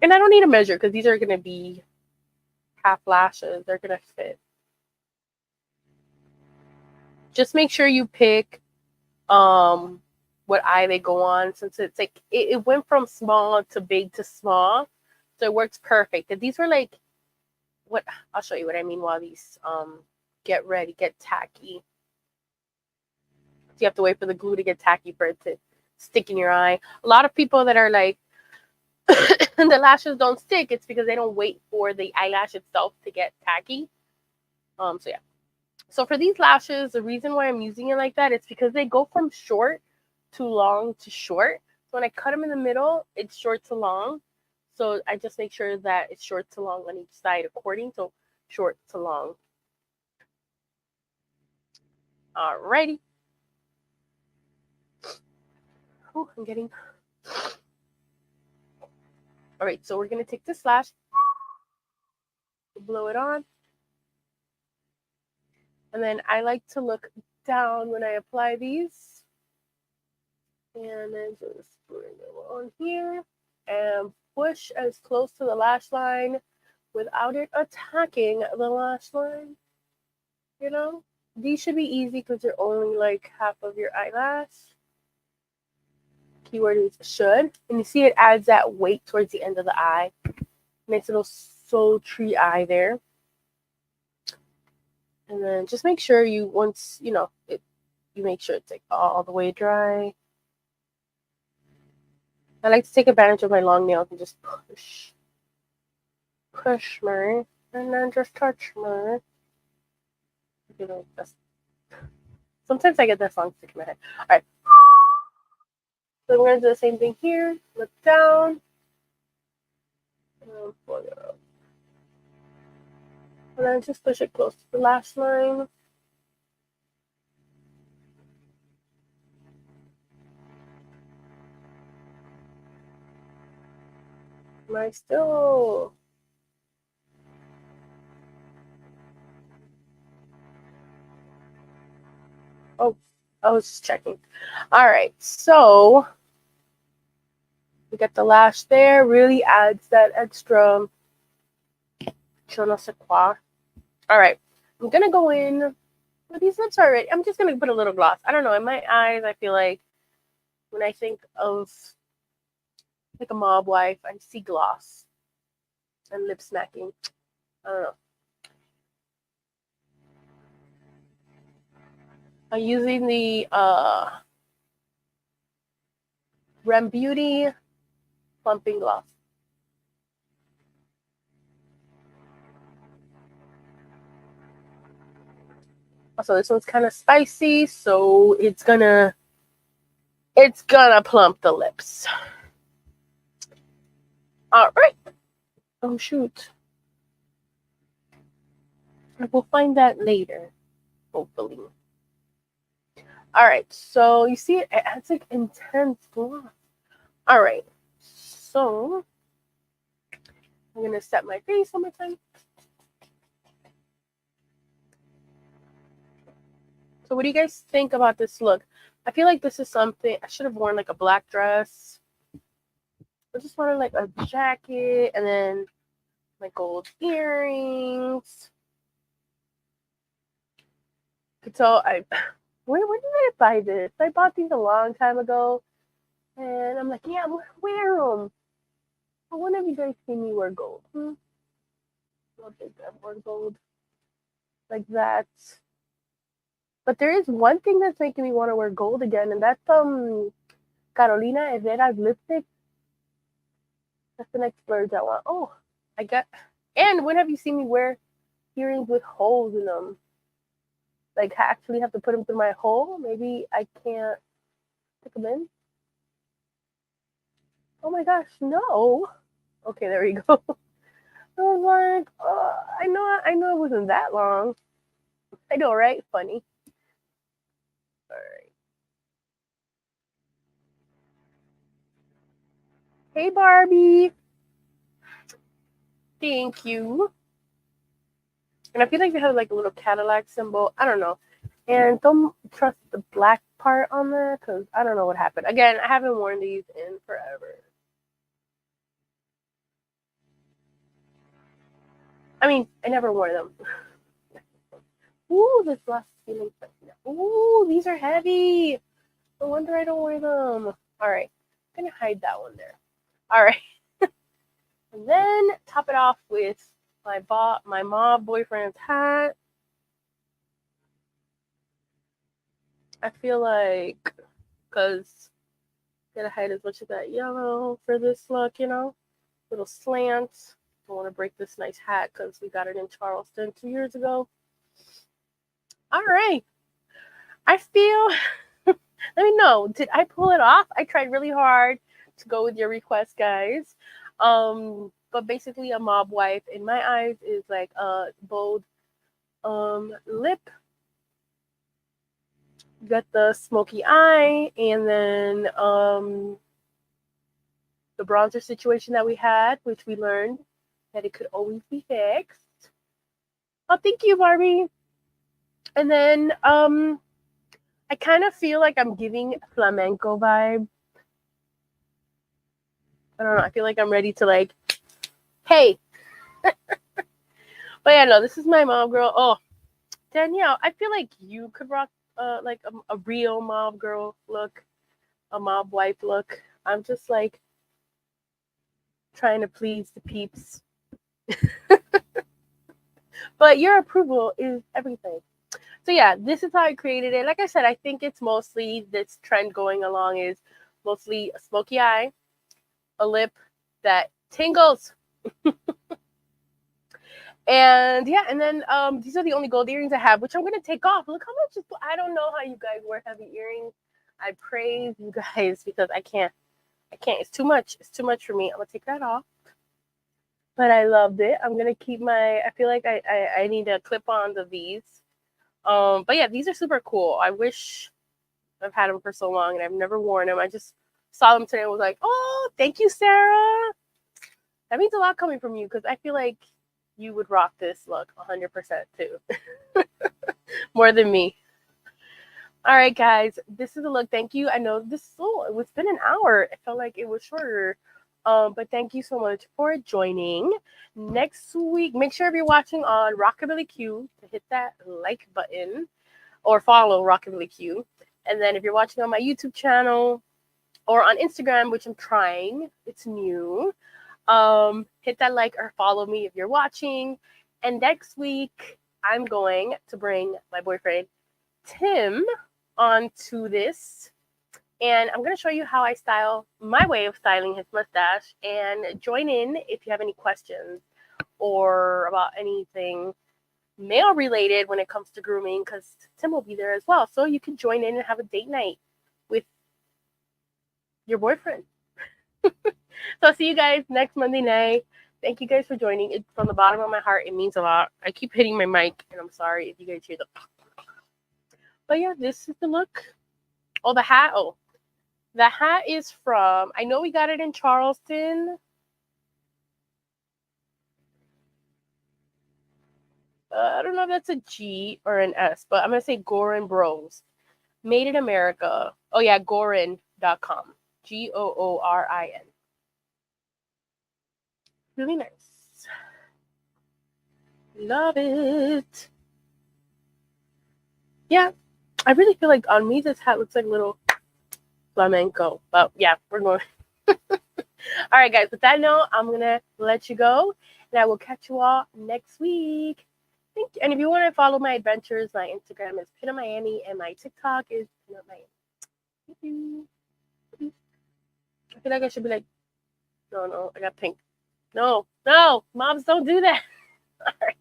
And I don't need a measure because these are going to be half lashes. They're going to fit. Just make sure you pick what eye they go on, since it's like it went from small to big to small. So it works perfect. And these were like, what I'll show you what I mean while these get ready, get tacky. So you have to wait for the glue to get tacky for it to stick in your eye. A lot of people that are like the lashes don't stick, it's because they don't wait for the eyelash itself to get tacky. So yeah. So for these lashes, the reason why I'm using it like that is because they go from short to long to short. So when I cut them in the middle, it's short to long. So I just make sure that it's short to long on each side according to short to long. Alrighty. Oh, I'm getting... Alright, so we're going to take this lash, blow it on. And then I like to look down when I apply these. And then just bring them on here. And push as close to the lash line without it attacking the lash line. These should be easy because they're only like half of your eyelash. Keyword is should. And you see it adds that weight towards the end of the eye. Nice little sultry eye there. And then just make sure you, once, you make sure it's like all the way dry. I like to take advantage of my long nails and just push more, and then just touch more. Sometimes I get that song stuck in my head. All right. So we're going to do the same thing here. Look down. And pull it up. And then just push it close to the lash line. Am I still... Oh, I was just checking. All right, so we got the lash there. Really adds that extra je ne sais quoi. All right, I'm gonna go in with these lips already. I'm just gonna put a little gloss. I don't know, in my eyes, I feel like when I think of like a mob wife, I see gloss and lip smacking. I don't know. I'm using the Rem Beauty Plumping Gloss. Also, this one's kind of spicy, so it's gonna plump the lips. All right. Oh shoot. We'll find that later, hopefully. All right. So you see, it adds like intense gloss. All right. So I'm gonna set my face one more time. So what do you guys think about this look? I feel like this is something I should have worn, like a black dress. I just wanted like a jacket and then my gold earrings. So when did I buy this? I bought these a long time ago, and I'm like, yeah, I'm gonna wear them. But when have you guys seen me wear gold? I don't think I've worn gold like that. But there is one thing that's making me want to wear gold again, and that's Carolina Herrera's lipstick. That's the next splurge I want. Oh, I got. And when have you seen me wear earrings with holes in them? Like, I actually have to put them through my hole. Maybe I can't stick them in. Oh my gosh, no. Okay, there we go. I was like, oh, I know it wasn't that long. I know, right? Funny. All right. Hey, Barbie. Thank you. And I feel like they have like a little Cadillac symbol. I don't know. And don't trust the black part on there because I don't know what happened. Again, I haven't worn these in forever. I mean, I never wore them. Ooh, this glass is feeling spicy. Ooh, these are heavy. No wonder I don't wear them. All right. I'm going to hide that one there. All right. And then top it off with my mom boyfriend's hat. I feel like, because gotta hide as much of that yellow for this look, you know, little slants. Don't want to break this nice hat because we got it in Charleston 2 years ago. All right. I feel, let me know, did I pull it off? I tried really hard to go with your request, guys. But basically a mob wife in my eyes is like a bold lip. You got the smoky eye, and then the bronzer situation that we had, which we learned that it could always be fixed. Oh, thank you, Barbie. And then I kind of feel like I'm giving flamenco vibe. I don't know. I feel like I'm ready to like, hey. But yeah, no, this is my mom girl. Oh, Danielle, I feel like you could rock like a real mob girl look, a mob wife look. I'm just like trying to please the peeps. But your approval is everything. So yeah, this is how I created it. Like I said, I think it's mostly this trend going along is mostly a smoky eye, a lip that tingles. And yeah, and then these are the only gold earrings I have, which I'm gonna take off. Look how much I don't know how you guys wear heavy earrings. I praise you guys because I can't. It's too much. It's too much for me. I'm gonna take that off. But I loved it. I'm gonna keep my. I feel like I need to clip on to these. But yeah, these are super cool. I wish I've had them for so long and I've never worn them. I just saw them today and was like, oh, thank you, Sarah. That means a lot coming from you because I feel like you would rock this look 100% too. More than me. All right, guys, this is a look. Thank you. I know it's been an hour. It felt like it was shorter. But thank you so much for joining. Next week, make sure if you're watching on Rockabillaque to hit that like button or follow Rockabillaque. And then if you're watching on my YouTube channel or on Instagram, which I'm trying, it's new, hit that like or follow me if you're watching. And next week, I'm going to bring my boyfriend, Tim, onto this And I'm going to show you how I style my way of styling his mustache. And join in if you have any questions or about anything male related when it comes to grooming, because Tim will be there as well. So you can join in and have a date night with your boyfriend. So I'll see you guys next Monday night. Thank you guys for joining. It's from the bottom of my heart. It means a lot. I keep hitting my mic, and I'm sorry if you guys hear the. But yeah, this is the look. Oh, the hat. Oh, the hat is from. I know we got it in Charleston. I don't know if that's a G or an S, but I'm gonna say Gorin Bros. Made in America. Oh yeah, Gorin.com. Goorin. Really nice. Love it. Yeah, I really feel like on me this hat looks like a little flamenco. But yeah, we're going. All right, guys, with that note, I'm going to let you go. And I will catch you all next week. Thank you. And if you want to follow my adventures, my Instagram is Pinup Miami and my TikTok is Pinup Miami. Thank you. I feel like I should be like, no, I got pink. No, moms don't do that. All right.